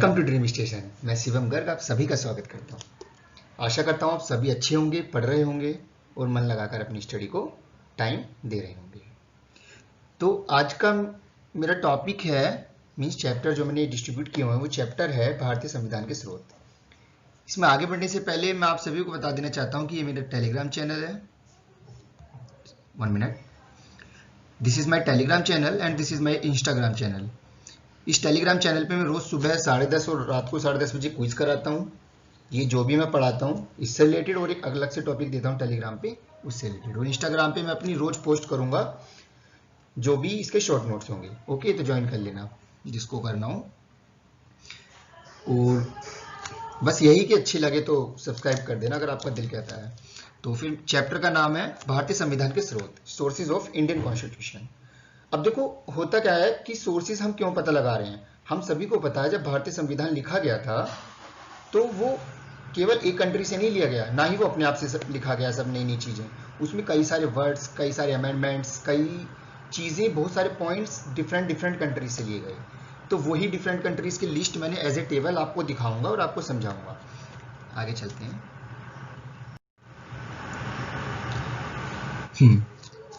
Welcome to dream station. मैं शिवम गर्ग आप सभी का स्वागत करता हूँ। आशा करता हूँ आप सभी अच्छे होंगे, पढ़ रहे होंगे और मन लगाकर अपनी स्टडी को टाइम दे रहे होंगे। तो आज का मेरा टॉपिक है मीन्स चैप्टर जो मैंने डिस्ट्रीब्यूट किए हुए हैं वो चैप्टर है भारतीय संविधान के स्रोत। इसमें आगे बढ़ने से पहले मैं आप सभी को बता देना चाहता हूँ कि ये मेरा टेलीग्राम चैनल है। 1 minute. This is my Telegram channel and this is my Instagram channel. इस टेलीग्राम चैनल पे मैं रोज सुबह 10:30 और रात को 10:30 बजे क्विज कराता हूँ। ये जो भी मैं पढ़ाता हूँ इससे रिलेटेड और एक अलग से टॉपिक देता हूँ टेलीग्राम पे उससे रिलेटेड। और इंस्टाग्राम पे मैं अपनी रोज पोस्ट करूंगा जो भी इसके शॉर्ट नोट्स होंगे। ओके, तो ज्वाइन कर लेना जिसको करना हो। और बस यही कि अच्छी लगे तो सब्सक्राइब कर देना अगर आपका दिल कहता है। तो फिर चैप्टर का नाम है भारतीय संविधान के स्रोत, सोर्सेज ऑफ इंडियन कॉन्स्टिट्यूशन। अब देखो होता क्या है कि सोर्सेज हम क्यों पता लगा रहे हैं। हम सभी को पता है जब भारतीय संविधान लिखा गया था तो वो केवल एक कंट्री से नहीं लिया गया, ना ही वो अपने आप से सब लिखा गया सब नई नई चीजें। उसमें कई सारे वर्ड्स, कई सारे अमेंडमेंट्स, कई चीजें, बहुत सारे पॉइंट्स डिफरेंट डिफरेंट कंट्रीज से लिए गए। तो वही डिफरेंट कंट्रीज की लिस्ट मैंने एज ए टेबल आपको दिखाऊंगा और आपको समझाऊंगा। आगे चलते हैं।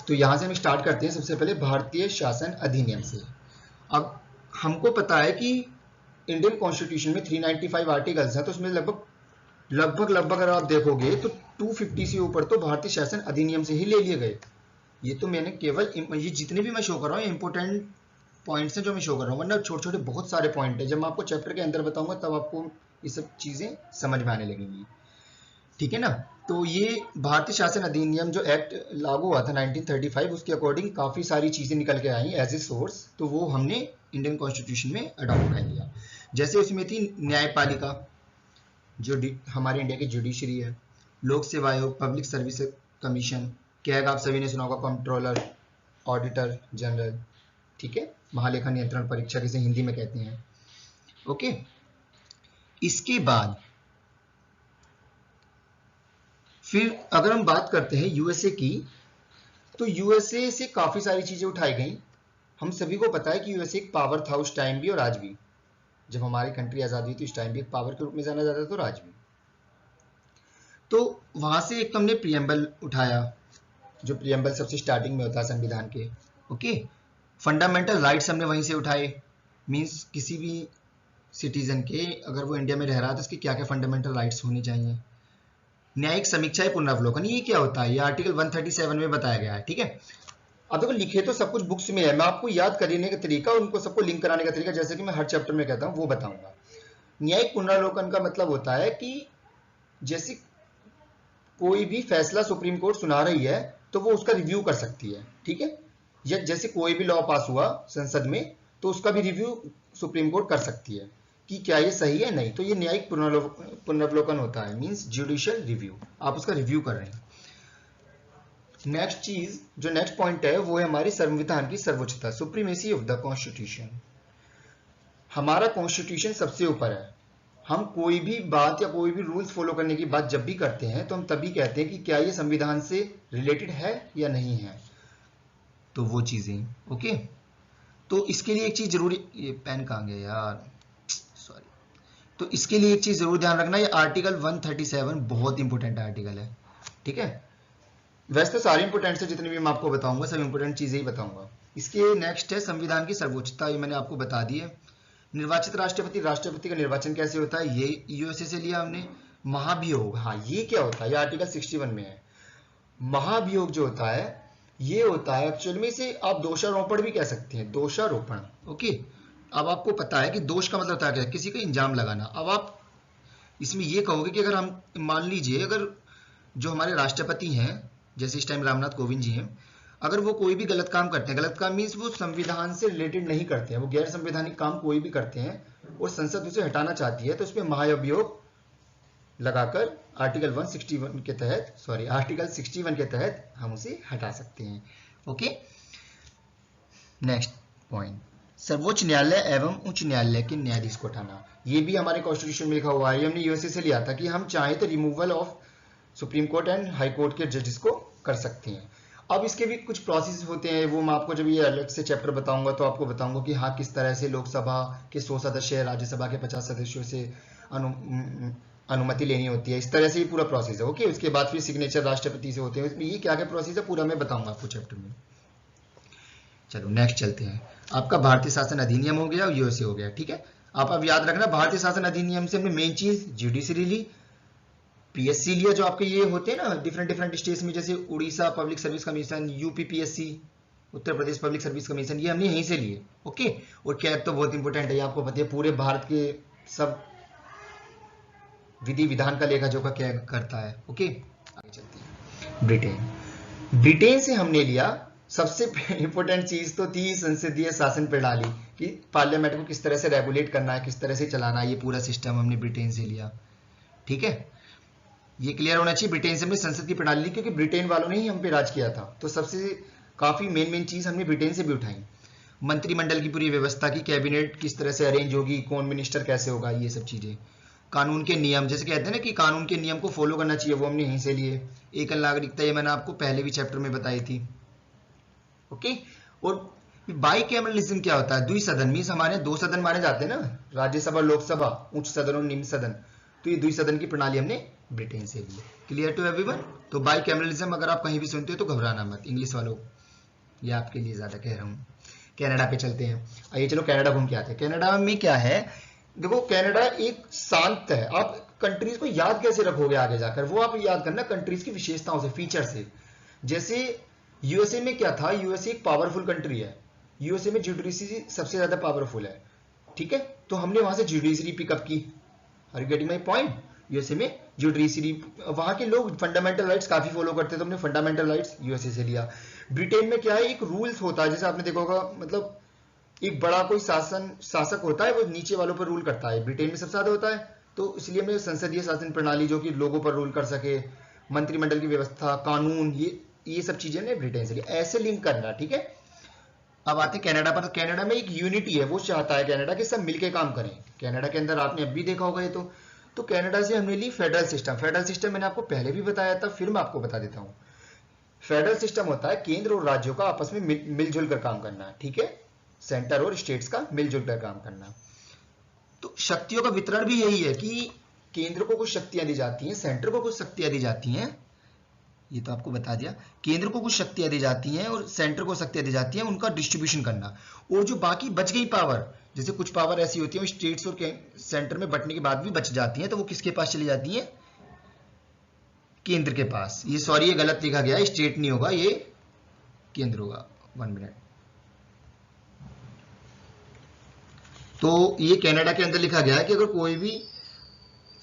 तो यहां से हम स्टार्ट करते हैं। सबसे पहले भारतीय शासन अधिनियम से। अब हमको पता है कि इंडियन कॉन्स्टिट्यूशन में 395 आर्टिकल्स हैं, तो उसमें लगभग अगर आप देखोगे तो 250 से ऊपर तो भारतीय शासन अधिनियम से ही ले लिए गए। ये तो मैंने केवल ये जितने भी मैं शो कर रहा हूँ इंपोर्टेंट पॉइंट्स हैं जो मैं शो कर रहा हूँ, वरना छोटे छोटे बहुत सारे पॉइंट है। जब मैं आपको चैप्टर के अंदर बताऊंगा तब आपको ये सब चीजें समझ में आने लगेंगी, ठीक है ना। तो ये भारतीय शासन अधिनियम जो एक्ट लागू हुआ था 1935, उसके अकॉर्डिंग काफी सारी चीजें निकल के आई एज ए सोर्स, तो वो हमने इंडियन कॉन्स्टिट्यूशन में अडॉप्ट कर लिया। जैसे उसमें थी न्यायपालिका जो हमारे इंडिया की जुडिशरी है, लोक सेवा आयोग, पब्लिक सर्विस कमीशन, कैग आप सभी ने सुना होगा, कंट्रोलर, ऑडिटर जनरल, ठीक है, महालेखा नियंत्रण परीक्षा जिसे हिंदी में कहते हैं। ओके, इसके बाद फिर अगर हम बात करते हैं यूएसए की, तो यूएसए से काफी सारी चीजें उठाई गई। हम सभी को पता है कि यूएसए एक पावर था उस टाइम भी और आज भी। जब हमारी कंट्री आजाद हुई थी उस टाइम भी एक पावर के रूप में जाना जाता था और आज भी। तो वहां से एक तो हमने प्रियम्बल उठाया, जो प्रियम्बल सबसे स्टार्टिंग में होता है संविधान के। ओके, फंडामेंटल राइट्स हमने वहीं से उठाए, मींस किसी भी सिटीजन के अगर वो इंडिया में रह रहा है तो उसके क्या क्या फंडामेंटल राइट्स होने चाहिए। न्यायिक समीक्षा पुनरावलोकन, ये क्या होता है, ये आर्टिकल 137 में बताया गया है, ठीक है। अब देखो लिखे तो सब कुछ बुक्स में है, मैं आपको याद करने का तरीका, उनको सबको लिंक कराने का तरीका, जैसे कि मैं हर चैप्टर में कहता हूं वो बताऊंगा। न्यायिक पुनरावलोकन का मतलब होता है कि जैसे कोई भी फैसला सुप्रीम कोर्ट सुना रही है तो वो उसका रिव्यू कर सकती है, ठीक है। या जैसे कोई भी लॉ पास हुआ संसद में तो उसका भी रिव्यू सुप्रीम कोर्ट कर सकती है कि क्या ये सही है नहीं। तो ये न्यायिक पुनरावलोकन होता है, मींस जुडिशियल रिव्यू, आप उसका रिव्यू कर रहे हैं। नेक्स्ट चीज जो नेक्स्ट पॉइंट है वो है हमारी संविधान की सर्वोच्चता, सुप्रीमेसी ऑफ द कॉन्स्टिट्यूशन। हमारा कॉन्स्टिट्यूशन सबसे ऊपर है। हम कोई भी बात या कोई भी रूल्स फॉलो करने की बात जब भी करते हैं तो हम तभी कहते हैं कि क्या ये संविधान से रिलेटेड है या नहीं है, तो वो चीजें। ओके, तो इसके लिए एक चीज जरूरी, ये पेन कहाँ गया यार, सॉरी। तो इसके लिए एक चीज जरूर ध्यान रखना, ये आर्टिकल 137 बहुत इंपॉर्टेंट आर्टिकल है, ठीक है। वैसे तो सारे इंपोर्टेंट है, जितने भी मैं आपको बताऊंगा सब इंपोर्टेंट चीजें ही बताऊंगा। इसके नेक्स्ट है संविधान की सर्वोच्चता, ये मैंने आपको बता दी है। निर्वाचित राष्ट्रपति, राष्ट्रपति का निर्वाचन कैसे होता है, ये यूएसए से लिया हमने। महाभियोग, हाँ ये क्या होता है, ये आर्टिकल 61 में है। महाभियोग जो होता है ये होता है एक्चुअल में, इसे आप दोषारोपण भी कह सकते हैं, दोषारोपण। ओके, अब आपको पता है कि दोष का मतलब होता है क्या, किसी का इल्जाम लगाना। अब आप इसमें ये कहोगे कि अगर हम मान लीजिए अगर जो हमारे राष्ट्रपति हैं जैसे इस टाइम रामनाथ कोविंद जी हैं, अगर वो कोई भी गलत काम करते हैं, गलत काम मीन्स वो संविधान से रिलेटेड नहीं करते हैं, वो गैर संवैधानिक काम कोई भी करते हैं और संसद उसे हटाना चाहती है, तो उसमें महाभियोग लगाकर आर्टिकल 161 के तहत, सॉरी आर्टिकल 61 के तहत हम उसे हटा सकते हैं। ओके, नेक्स्ट पॉइंट, सर्वोच्च न्यायालय एवं उच्च न्यायालय के न्यायाधीश को हटाना। ये भी हमारे कॉन्स्टिट्यूशन में लिखा हुआ है, ये हमने यूएसए से लिया था कि हम चाहे तो removal of supreme court and high court के जजेस को कर सकते हैं। अब इसके भी कुछ प्रोसेस होते हैं, वो मैं आपको जब ये अलग से चैप्टर बताऊंगा तो आपको बताऊंगा कि हाँ किस तरह से लोकसभा के 100 सदस्य, राज्यसभा के 50 सदस्यों से अनुमति लेनी होती है, इस तरह से ये पूरा प्रोसेस है। ओके, उसके बाद फिर सिग्नेचर राष्ट्रपति से होते हैं, इसमें ये क्या क्या प्रोसेस है पूरा मैं बताऊंगा आपको चैप्टर में। चलो नेक्स्ट चलते हैं। आपका भारतीय शासन अधिनियम हो गया और यूएसए हो गया, ठीक है। आप अब याद रखना, भारतीय शासन अधिनियम से हमने मेन चीज जुडिशरी ली, पीएससी लिया जो आपके ये होते हैं ना डिफरेंट डिफरेंट स्टेट्स में, जैसे Orissa public service commission, UP PSC, Uttar Pradesh public service commission, ये हमने यहीं से लिए। ओके, और कैग तो बहुत इंपॉर्टेंट है, आपको पता है पूरे भारत के सब विधि विधान का लेखा जोखा कैग करता है। ओके, आगे चलते हैं। ब्रिटेन से हमने लिया सबसे इंपॉर्टेंट चीज तो थी संसदीय शासन प्रणाली, कि पार्लियामेंट को किस तरह से रेगुलेट करना है, किस तरह से चलाना है, ये पूरा सिस्टम हमने ब्रिटेन से लिया। ठीक है, ये क्लियर होना चाहिए। ब्रिटेन से हमने संसद की प्रणाली ली क्योंकि ब्रिटेन वालों ने ही हम पे राज किया था, तो सबसे काफी मेन चीज हमने ब्रिटेन से भी उठाई। मंत्रिमंडल की पूरी व्यवस्था की, कैबिनेट किस तरह से अरेंज होगी, कौन मिनिस्टर कैसे होगा, ये सब चीजें। कानून के नियम, जैसे कहते हैं ना कि कानून के नियम को फॉलो करना चाहिए, वो हमने यहीं से लिए। एकल नागरिकता, ये मैंने आपको पहले भी चैप्टर में बताई थी। ओके, और बाइकैमरलिज्म क्या होता है? द्विसदन मीन्स हमारे दो सदन माने जाते हैं ना, राज्यसभा लोकसभा, उच्च सदन और निम्न सदन, तो ये द्विसदन की प्रणाली हमने ब्रिटेन से ली। Clear to everyone? तो बाइकैमरलिज्म अगर आप कहीं भी सुनते हो तो घबराना मत, इंग्लिश वालों, ये आपके लिए ज्यादा कह रहा हूँ। कनाडा पे चलते हैं, आइए चलो कनाडा घूम के आते हैं। कनाडा में क्या है, देखो कनाडा एक शांत है। आप कंट्रीज को याद कैसे रखोगे आगे जाकर, वो आप याद करना कंट्रीज की विशेषताओं से, फीचर से। जैसे यूएसए में क्या था, यूएसए एक पावरफुल कंट्री है, यूएसए में जुडिशरी सबसे ज्यादा पावरफुल है। ठीक है, तो हमने वहां से जुडिशरी पिकअप की। Are you getting my point? USA में जुडिशरी, वहां के लोग फंडामेंटल राइट्स काफी फॉलो करते हैं, तो हमने फंडामेंटल राइट्स यूएसए से लिया। ब्रिटेन में क्या है, एक रूल्स होता है, जैसे आपने देखा होगा, मतलब एक बड़ा कोई शासक होता है, वो नीचे वालों पर रूल करता है, ब्रिटेन में सबसे ज्यादा होता है, तो इसलिए हमने संसदीय शासन प्रणाली जो कि लोगों पर रूल कर सके, मंत्रिमंडल की व्यवस्था, कानून, ये सब चीजें ने ब्रिटेन से लिया। ऐसे लिंक करना, ठीक है। अब आते हैं कनाडा पर। कनाडा में एक यूनिटी है, वो चाहता है कनाडा कि सब मिलके काम करें। कनाडा के अंदर आपने अब भी देखा होगा ये तो कनाडा से हमने ली फेडरल सिस्टम। फेडरल सिस्टम मैंने आपको पहले भी बताया था, फिर मैं आपको बता देता हूं। फेडरल सिस्टम होता है केंद्र और राज्यों का आपस में मिलजुल कर काम करना, ठीक है, सेंटर और स्टेट्स का मिलजुल कर काम करना। तो शक्तियों का वितरण भी यही है कि केंद्र को कुछ शक्तियां दी जाती हैं, सेंटर को कुछ शक्तियां दी जाती हैं, ये तो आपको बता दिया। केंद्र को कुछ शक्तियां दी जाती हैं और सेंटर को शक्तियां दी जाती हैं, उनका डिस्ट्रीब्यूशन करना। और जो बाकी बच गई पावर, जैसे कुछ पावर ऐसी होती है स्टेट्स और सेंटर में बंटने के बाद भी बच जाती हैं, तो वो किसके पास चली जाती हैं? केंद्र के पास। ये सॉरी, ये गलत लिखा गया है, स्टेट नहीं होगा, ये केंद्र होगा। 1 मिनट। तो ये कनाडा के अंदर लिखा गया है कि अगर कोई भी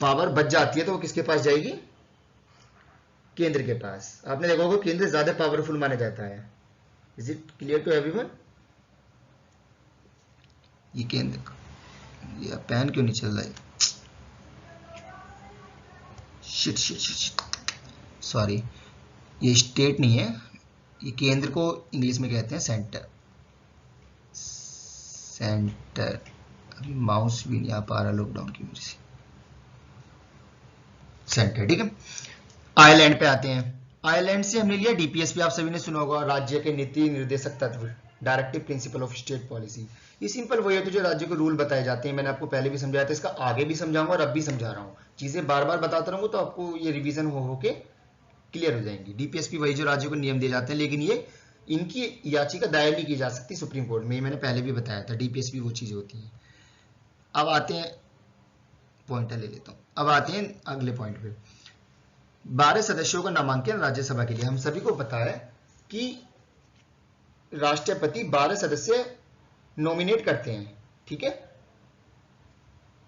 पावर बच जाती है तो वो किसके पास जाएगी? केंद्र के पास। आपने देखा होगा केंद्र ज्यादा पावरफुल माना जाता है। Is it clear to everyone? ये केंद्र, ये पेन क्यों नहीं चल रहा है? शिट शिट शिट, सॉरी, ये स्टेट नहीं है, ये केंद्र को इंग्लिश में कहते हैं सेंटर। सेंटर, अभी माउस भी नहीं आ पा रहा लॉकडाउन की वजह से। सेंटर, ठीक है। आयरलैंड पे आते हैं। आयरलैंड से हमने लिया डीपीएस भी, आप सभी ने सुना होगा, राज्य के नीति निर्देशक तत्व, directive principle of state policy. ये सिंपल वही है, तो जो राज्य को रूल बताए जाते हैं, मैंने आपको पहले भी समझाया था, इसका आगे भी समझाऊंगा और अब भी समझा रहा हूँ। चीजें बार बार बताता रहूंगा तो आपको ये रिवीजन हो के क्लियर हो जाएंगी। डीपीएसपी वही जो राज्यों को नियम दिए जाते हैं, लेकिन ये इनकी याचिका दायर नहीं की जा सकती सुप्रीम कोर्ट में, मैंने पहले भी बताया था। डीपीएसपी वो चीजें होती हैं। अब आते हैं, पॉइंटर ले लेता हूं, अब आते हैं अगले पॉइंट पे। 12 सदस्यों का नामांकन राज्यसभा के लिए। हम सभी को पता है कि राष्ट्रपति 12 सदस्य नॉमिनेट करते हैं, ठीक है,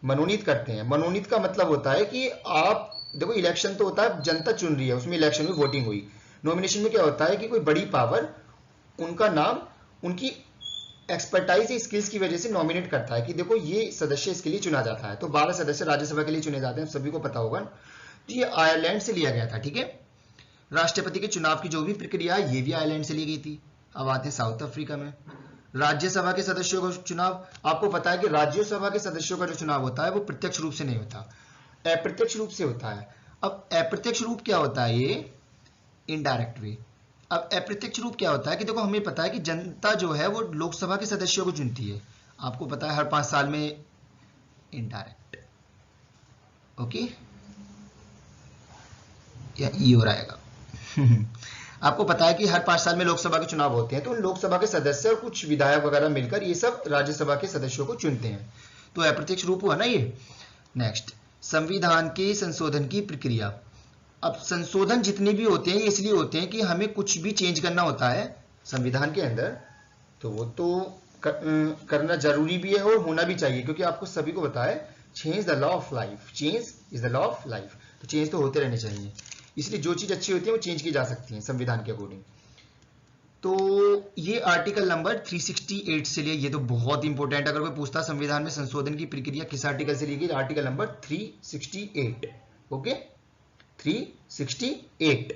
मनोनीत करते हैं। मनोनीत का मतलब होता है कि आप देखो, इलेक्शन तो होता है, जनता चुन रही है, उसमें इलेक्शन में वोटिंग हुई। नॉमिनेशन में क्या होता है कि कोई बड़ी पावर उनका नाम उनकी एक्सपर्टाइज या स्किल्स की वजह से नॉमिनेट करता है कि देखो ये सदस्य इसके लिए चुना जाता है। तो 12 सदस्य राज्यसभा के लिए चुने जाते हैं, सभी को पता होगा। तो ये आयरलैंड से लिया गया था, ठीक है। राष्ट्रपति के चुनाव की जो भी प्रक्रिया है, ये भी आयरलैंड से ली गई थी। अब आते हैं साउथ अफ्रीका में। राज्यसभा के सदस्यों का चुनाव, आपको पता है कि राज्यसभा के सदस्यों का जो चुनाव होता है वो प्रत्यक्ष रूप से नहीं होता, अप्रत्यक्ष रूप से होता है। अब अप्रत्यक्ष रूप क्या होता है? ये इनडायरेक्ट वे। अब अप्रत्यक्ष रूप क्या होता है कि देखो हमें पता है कि जनता जो है वो लोकसभा के सदस्यों को चुनती है, आपको पता है हर 5 साल में इनडायरेक्ट, ओके, या ई हो आएगा आपको पता है कि हर 5 साल में लोकसभा के चुनाव होते हैं, तो उन लोकसभा के सदस्य और कुछ विधायक वगैरह मिलकर ये सब राज्यसभा के सदस्यों को चुनते हैं, तो अप्रत्यक्ष रूप हुआ ना ये। नेक्स्ट, संविधान के संशोधन की प्रक्रिया। अब संशोधन जितने भी होते हैं ये इसलिए होते हैं कि हमें कुछ भी चेंज करना होता है संविधान के अंदर, तो वो तो करना जरूरी भी है और होना भी चाहिए, क्योंकि आपको सभी को पता है change the law of life, change is the law of life, तो चेंज तो होते रहने चाहिए, इसलिए जो चीज अच्छी होती है वो चेंज की जा सकती है संविधान के अकॉर्डिंग। तो ये आर्टिकल नंबर 368 से लिए, ये तो बहुत इंपॉर्टेंट, अगर कोई पूछता संविधान में संशोधन की प्रक्रिया किस आर्टिकल से ली गई, आर्टिकल नंबर 368, ओके 368,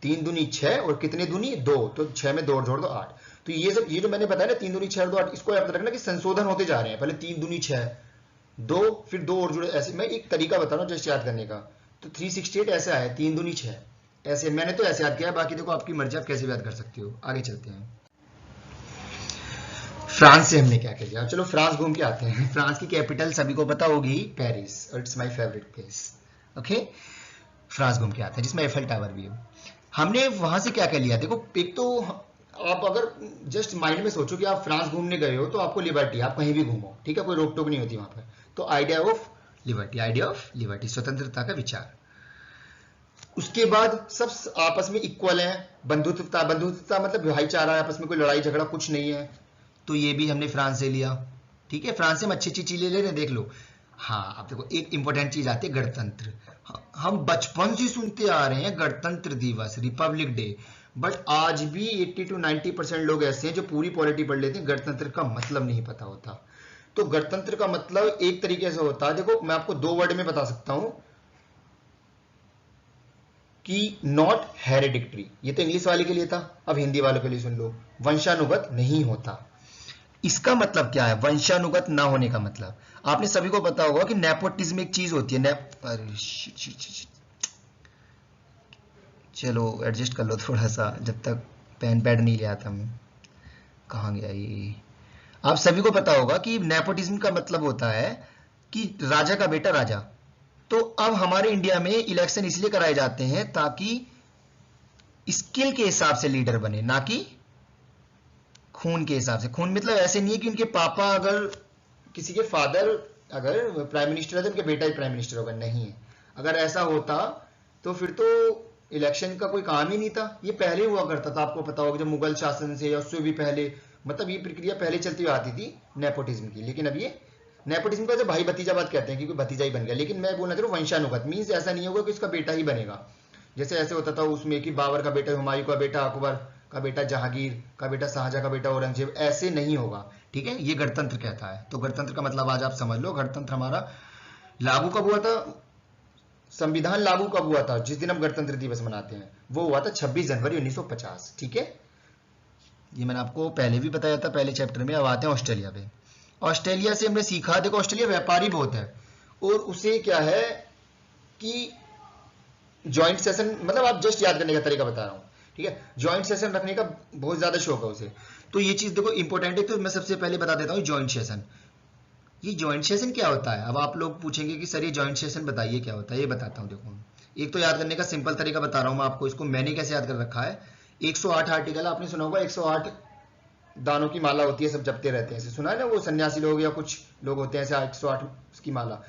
3 दूनी 6 और कितने दूनी 2, तो 6 में 2 जोड़ दो 8, तो ये सब ये जो मैंने बताया ना 3 दूनी 6 और 2 8, इसको याद रखना कि संशोधन होते जा रहे हैं, पहले 3 दूनी 6 2 फिर 2 और जुड़े, ऐसे मैं एक तरीका बता रहा हूँ जस्ट याद करने का, तो 368 ऐसा है 3 दूनी 6, ऐसे मैंने तो ऐसे याद किया, बाकी देखो आपकी मर्जी, आप कैसे याद कर सकते हो। आगे चलते हैं, फ्रांस से हमने क्या किया, चलो फ्रांस घूम के आते हैं। फ्रांस की कैपिटल सभी को पता होगी पेरिस, और it's my favourite place, okay France घूम के आते हैं जिसमें एफएल टावर भी है। हमने वहां से क्या क्या लिया, देखो एक तो आप अगर जस्ट माइंड में सोचो कि आप फ्रांस घूमने गए हो तो आपको लिबर्टी, आप कहीं भी घूमो, ठीक है, कोई रोक टोक नहीं होती वहां पर, तो आइडिया ऑफ लिबर्टी, स्वतंत्रता का विचार। उसके बाद सब आपस में इक्वल हैं, बंधुत्वता मतलब भाईचारा है, आपस में कोई लड़ाई झगड़ा कुछ नहीं है, तो ये भी हमने फ्रांस से लिया, ठीक है। फ्रांस से हम अच्छी अच्छी चीजें ले रहे हैं, देख लो। हाँ, अब देखो एक इंपॉर्टेंट चीज आती है गणतंत्र, हम बचपन से सुनते आ रहे हैं गणतंत्र दिवस, रिपब्लिक डे, बट आज भी 80 to 90% लोग ऐसे हैं जो पूरी पॉलिटी पढ़ लेते हैं, गणतंत्र का मतलब नहीं पता होता। तो गणतंत्र का मतलब एक तरीके से होता है, देखो मैं आपको 2 वर्ड में बता सकता हूं कि नॉट हेरिडिक्टरी, ये तो इंग्लिश वाले के लिए था, अब हिंदी वालों के लिए सुन लो, वंशानुगत नहीं होता। इसका मतलब क्या है वंशानुगत ना होने का मतलब, आपने सभी को पता होगा कि नेपोटिज्म एक चीज होती है, अरे चलो एडजस्ट कर लो थोड़ा सा, जब तक पेन पैड नहीं ले आता मैं, कहाँ गया ये। आप सभी को पता होगा कि नेपोटिज्म का मतलब होता है कि राजा का बेटा राजा। तो अब हमारे इंडिया में इलेक्शन इसलिए कराए जाते हैं ताकि स्किल के हिसाब से लीडर बने, ना कि खून के हिसाब से। खून मतलब ऐसे नहीं है कि उनके पापा, अगर किसी के फादर अगर प्राइम मिनिस्टर है तो उनके बेटा ही प्राइम मिनिस्टर होगा, नहीं है। अगर ऐसा होता तो फिर तो इलेक्शन का कोई काम ही नहीं था, ये पहले हुआ करता था, आपको पता होगा जब मुगल शासन से या उससे भी पहले, मतलब ये प्रक्रिया पहले चलती हुई आती थी नेपोटिज्म की। लेकिन अब ये नेपोटिज्म को भाई भतीजावाद कहते हैं क्योंकि भतीजा ही बन गया, लेकिन मैं बोलना चाह रहा हूँ वंशानुगत मीन्स ऐसा नहीं होगा कि उसका बेटा ही बनेगा, जैसे ऐसे होता था उसमें कि बाबर का बेटा हुमायूं का बेटा अकबर का बेटा जहांगीर का बेटा शाहजहां का बेटा औरंगजेब, ऐसे नहीं होगा, ठीक है। ये गणतंत्र कहता है। तो गणतंत्र का मतलब आज आप समझ लो, गणतंत्र हमारा लागू कब हुआ था, संविधान लागू कब हुआ था, जिस दिन हम गणतंत्र दिवस मनाते हैं, वो हुआ था 26 जनवरी 1950, ठीक है। ये मैंने आपको पहले भी बताया था पहले चैप्टर में। अब आते हैं ऑस्ट्रेलिया पे। ऑस्ट्रेलिया से हमने सीखा, देखो ऑस्ट्रेलिया व्यापारी बहुत है और उसे क्या है कि ज्वाइंट सेशन, मतलब आप जस्ट याद करने का तरीका बता रहा हूं, ठीक है, ज्वाइंट सेशन रखने का बहुत ज्यादा शौक है उसे। तो ये चीज देखो इंपॉर्टेंट है, तो मैं सबसे पहले बता देता हूँ ज्वाइंट सेशन। ये ज्वाइंट सेशन क्या होता है, अब आप लोग पूछेंगे कि सर ये ज्वाइंट सेशन बताइए क्या होता है, ये बताता हूँ। देखो एक तो याद करने का सिंपल तरीका बता रहा हूँ मैं आपको, इसको मैंने कैसे याद कर रखा है। 108 आर्टिकल आपने सुना होगा, 108 दानों की माला होती है, सब जपते रहते हैं, ऐसे सुना है ना, वो सन्यासी लोग या कुछ लोग होते हैं ऐसे 108 की माला।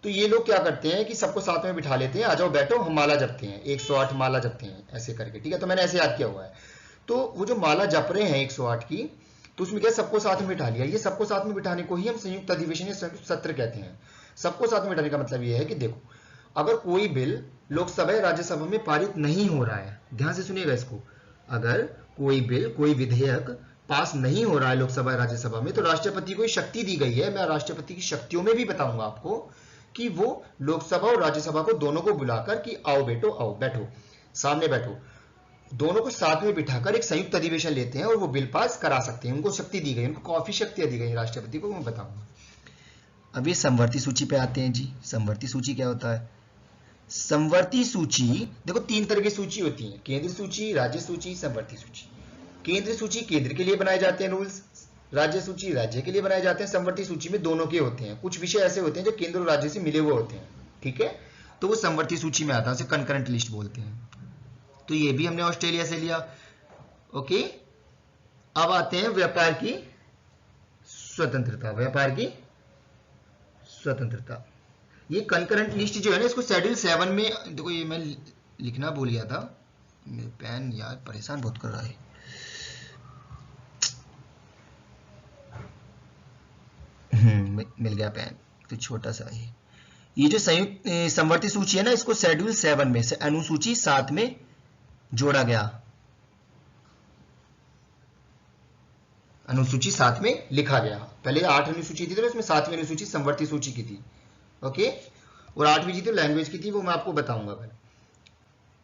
तो ये लोग क्या करते हैं कि सबको साथ में बिठा लेते हैं, आ जाओ बैठो हम माला जपते हैं, 108 माला जपते हैं ऐसे करके, ठीक है। तो मैंने ऐसे याद किया हुआ है। तो वो जो माला जप रहे हैं 108 की, तो उसमें क्या सबको साथ में बिठा लिया। ये सबको साथ में बिठाने को ही हम संयुक्त अधिवेशन या संयुक्त सत्र कहते हैं। सबको साथ में बिठाने का मतलब ये है कि देखो अगर कोई बिल लोकसभा या राज्यसभा में पारित नहीं हो रहा है, ध्यान से सुनिएगा इसको, अगर कोई बिल कोई विधेयक पास नहीं हो रहा है लोकसभा या राज्यसभा में, तो राष्ट्रपति को शक्ति दी गई है, मैं राष्ट्रपति की शक्तियों में भी बताऊंगा आपको, कि वो लोकसभा और राज्यसभा को दोनों को बुलाकर कि आओ बेटो आओ बैठो सामने बैठो, दोनों को साथ में बिठाकर एक संयुक्त अधिवेशन लेते हैं और वो बिल पास करा सकते हैं। उनको शक्ति दी गई, उनको काफी शक्तियां दी गई राष्ट्रपति को, मैं बताऊंगा। अब ये समवर्ती सूची पे आते हैं जी। समवर्ती सूची क्या होता है, समवर्ती सूची, देखो तीन तरह की सूची होती है, केंद्र सूची, राज्य सूची, समवर्ती सूची। केंद्र सूची केंद्र के लिए बनाए जाते हैं रूल्स, राज्य सूची राज्य के लिए बनाए जाते हैं, समवर्ती सूची में दोनों के होते हैं। कुछ विषय ऐसे होते हैं जो केंद्र और राज्य से मिले हुए होते हैं, ठीक है, तो वो समवर्ती सूची में आता है, उसे कंकरेंट लिस्ट बोलते हैं। तो ये भी हमने ऑस्ट्रेलिया से लिया। ओके, अब आते हैं व्यापार की स्वतंत्रता। व्यापार की स्वतंत्रता, ये कंकरेंट लिस्ट जो है ना, इसको शेड्यूल 7 में, देखो ये मैं लिखना भूल गया था, मेरे पेन यार परेशान बहुत कर रहा है। मिल गया पेन, तो छोटा सा है। ये जो संयुक्त समवर्ती सूची है ना, इसको शेड्यूल 7 में से अनुसूची 7 में जोड़ा गया, अनुसूची 7 में लिखा गया। पहले 8 अनुसूची थी, तो इसमें 7वीं अनुसूची समवर्ती सूची की थी। ओके, और 8वीं जी तो लैंग्वेज की थी, वो मैं आपको बताऊंगा।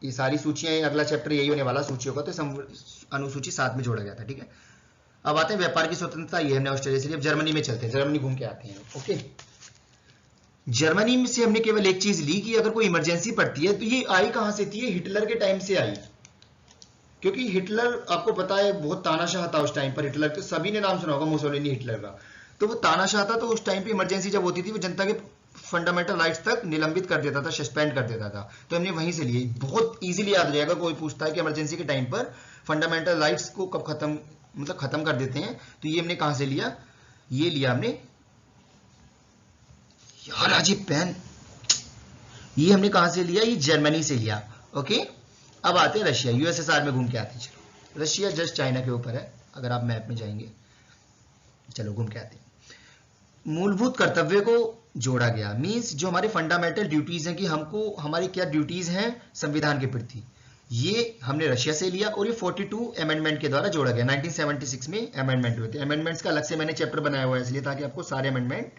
ये सारी सूचियां, अगला चैप्टर यही होने वाला सूचियों का, तो अनुसूची 7 में जोड़ा गया था, ठीक है। अब आते हैं व्यापार की स्वतंत्रता, ये हमने ऑस्ट्रेलिया से लिया। अब जर्मनी में चलते हैं, जर्मनी घूम के आते हैं। ओके, जर्मनी में से हमने केवल एक चीज ली कि अगर कोई इमरजेंसी पड़ती है, तो ये आई कहां से थी, ये हिटलर के टाइम से आई, क्योंकि हिटलर आपको पता है बहुत तानाशाह था उस टाइम पर। हिटलर तो सभी ने नाम सुना होगा, मुसोलिनी हिटलर का, तो वो तानाशाह था। तो उस टाइम पे इमरजेंसी जब होती थी, वो जनता के फंडामेंटल राइट्स तक निलंबित कर देता था, सस्पेंड कर देता था। तो हमने वहीं से लिए, बहुत इजीली याद हो जाएगा। कोई पूछता है कि इमरजेंसी के टाइम पर फंडामेंटल राइट्स को कब खत्म, मतलब खत्म कर देते हैं, तो ये हमने कहां से लिया, ये लिया हमने, यार आज ये पेन, ये हमने कहां से लिया, ये जर्मनी से लिया। ओके, अब आते हैं रशिया, यूएसएसआर में घूम के आते हैं। चलो, रशिया जस्ट चाइना के ऊपर है, अगर आप मैप में जाएंगे। चलो घूम के आते हैं। मूलभूत कर्तव्य को जोड़ा गया, मींस जो हमारे फंडामेंटल ड्यूटीज हैं कि हमको, हमारी क्या ड्यूटीज हैं संविधान के प्रति, ये हमने रशिया से लिया। और ये 42 अमेंडमेंट के द्वारा जोड़ा गया। 1976 में अमेंडमेंट हुए थे। अमेंडमेंट्स का अलग से मैंने चैप्टर बनाया हुआ है, इसलिए ताकि आपको सारे अमेंडमेंट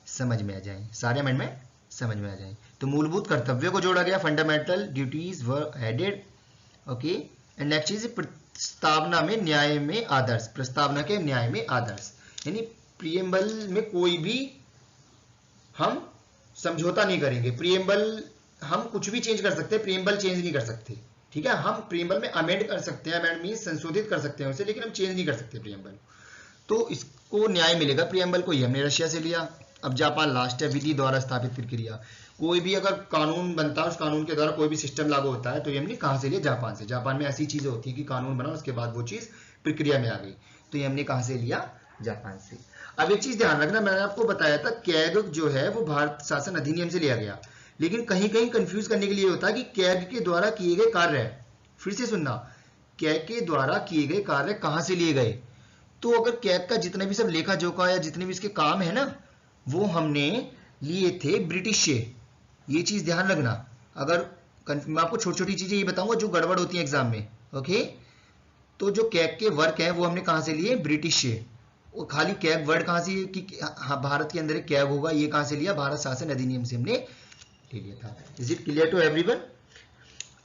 समझ में आ जाए, सारे अमेंडमेंट समझ में आ जाए। तो मूलभूत कर्तव्यों को जोड़ा गया, fundamental duties were added. Okay, and next is प्रस्तावना में न्याय में आदर्श, प्रस्तावना के न्याय में आदर्श, यानी प्रियम्बल में कोई भी हम समझौता नहीं करेंगे। प्रियम्बल हम कुछ भी चेंज कर सकते हैं, प्रियम्बल चेंज नहीं कर सकते, ठीक है। हम प्रियम्बल में अमेंड कर सकते हैं, अमेंड मींस संशोधित कर सकते हैं उसे, लेकिन हम चेंज नहीं कर सकते प्रियम्बल। तो इसको न्याय मिलेगा प्रियम्बल को, ये हमने रशिया से लिया। अब जापान लास्ट है, विधि द्वारा स्थापित प्रक्रिया, कोई भी अगर कानून बनता है, उस कानून के द्वारा कोई भी सिस्टम लागू होता है, तो ये हमने कहां से लिया, जापान से। जापान में ऐसी चीजें होती है कि कानून बना, उसके बाद वो चीज प्रक्रिया में आ गई, तो ये हमने कहां से लिया, जापान से। अब एक चीज ध्यान रखना, मैंने आपको बताया था कैग जो है वो भारत शासन अधिनियम से लिया गया, लेकिन कहीं कहीं कंफ्यूज करने के लिए होता है कि कैग के द्वारा किए गए कार्य, फिर से सुनना, कैग के द्वारा किए गए कार्य कहां से लिए गए। तो अगर कैग का जितने भी सब लेखा जोखा या जितने भी इसके काम है ना, वो हमने लिए थे ब्रिटिश से। ये चीज ध्यान रखना। अगर मैं आपको छोटी छोटी चीजें ये बताऊंगा जो गड़बड़ होती है एग्जाम में। ओके, तो जो कैग के वर्क है वो हमने कहां से लिए, ब्रिटिश से। वो खाली कैग वर्ड कहां से कि हाँ, भारत के अंदर एक कैग होगा, ये कहां से लिया, भारत शासन अधिनियम से हमने ले लिया था। Is it clear to everyone?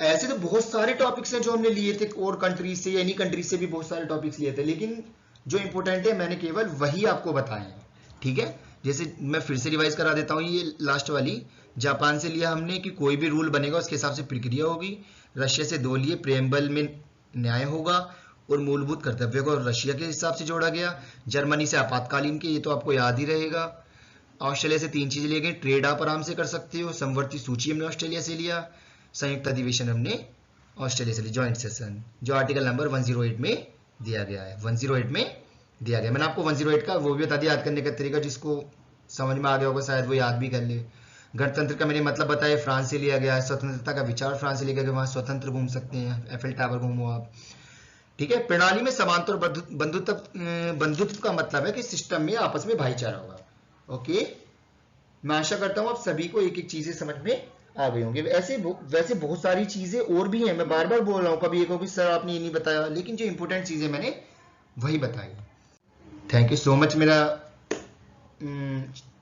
ऐसे तो बहुत सारे टॉपिक्स हैं जो हमने लिए थे और कंट्रीज से, एनी कंट्रीज से भी बहुत सारे टॉपिक्स लिए थे, लेकिन जो इंपॉर्टेंट है मैंने केवल वही आपको बताए हैं, ठीक है। जैसे मैं फिर से रिवाइज करा देता हूँ, ये लास्ट वाली जापान से लिया हमने कि कोई भी रूल बनेगा उसके हिसाब से प्रक्रिया होगी। रशिया से 2 लिए, प्रेम्बल में न्याय होगा, और मूलभूत कर्तव्य को रशिया के हिसाब से जोड़ा गया। जर्मनी से आपातकालीन के, ये तो आपको याद ही रहेगा। ऑस्ट्रेलिया से 3 चीजें लिए गई, ट्रेड आप आराम से कर सकते हो। समवर्ती सूची हमने ऑस्ट्रेलिया से लिया। संयुक्त अधिवेशन हमने ऑस्ट्रेलिया से लिया, ज्वाइंट सेशन, जो आर्टिकल नंबर 108 में दिया गया है, 108 में दिया गया। मैंने आपको 108 का वो भी बता दिया याद करने का तरीका, जिसको समझ में आ गया होगा शायद वो याद भी कर ले। गणतंत्र का मैंने मतलब बताया, फ्रांस से लिया गया है। स्वतंत्रता का विचार फ्रांस से लिया गया, वहां स्वतंत्र घूम सकते हैं, एफएल टावर घूमो आप, ठीक है। प्रणाली में समांतर बंधुत्व का मतलब है कि सिस्टम में आपस में भाईचारा होगा। ओके, मैं आशा करता हूं आप सभी को एक एक चीजें समझ में आ गई होंगे। वैसे बहुत सारी चीजें और भी हैं, मैं बार बार बोल रहा हूं, कभी एक सर आपने ये नहीं बताया, लेकिन जो इंपॉर्टेंट चीजें मैंने वही बताई। थैंक यू सो मच मेरा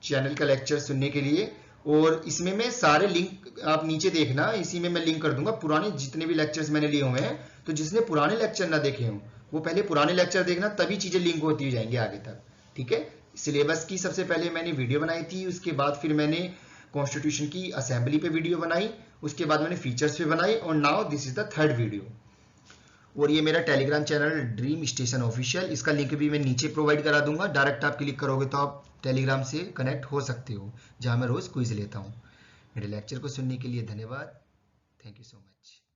चैनल का लेक्चर सुनने के लिए। और इसमें मैं सारे लिंक आप नीचे देखना, इसी में मैं लिंक कर दूंगा पुराने जितने भी लेक्चर्स मैंने लिए हुए हैं। तो जिसने पुराने लेक्चर ना देखे हों वो पहले पुराने लेक्चर देखना, तभी चीजें लिंक होती जाएंगी आगे तक, ठीक है। सिलेबस की सबसे पहले मैंने वीडियो बनाई थी, उसके बाद फिर मैंने कॉन्स्टिट्यूशन की असेंबली पे वीडियो बनाई, उसके बाद मैंने फीचर्स पे बनाई, और now this is the third video. और ये मेरा Telegram channel dream station official, इसका लिंक भी मैं नीचे प्रोवाइड करा दूंगा। डायरेक्ट आप क्लिक करोगे तो आप टेलीग्राम से कनेक्ट हो सकते हो, जहां मैं रोज क्विज लेता हूँ। मेरे लेक्चर को सुनने के लिए धन्यवाद। Thank you so much.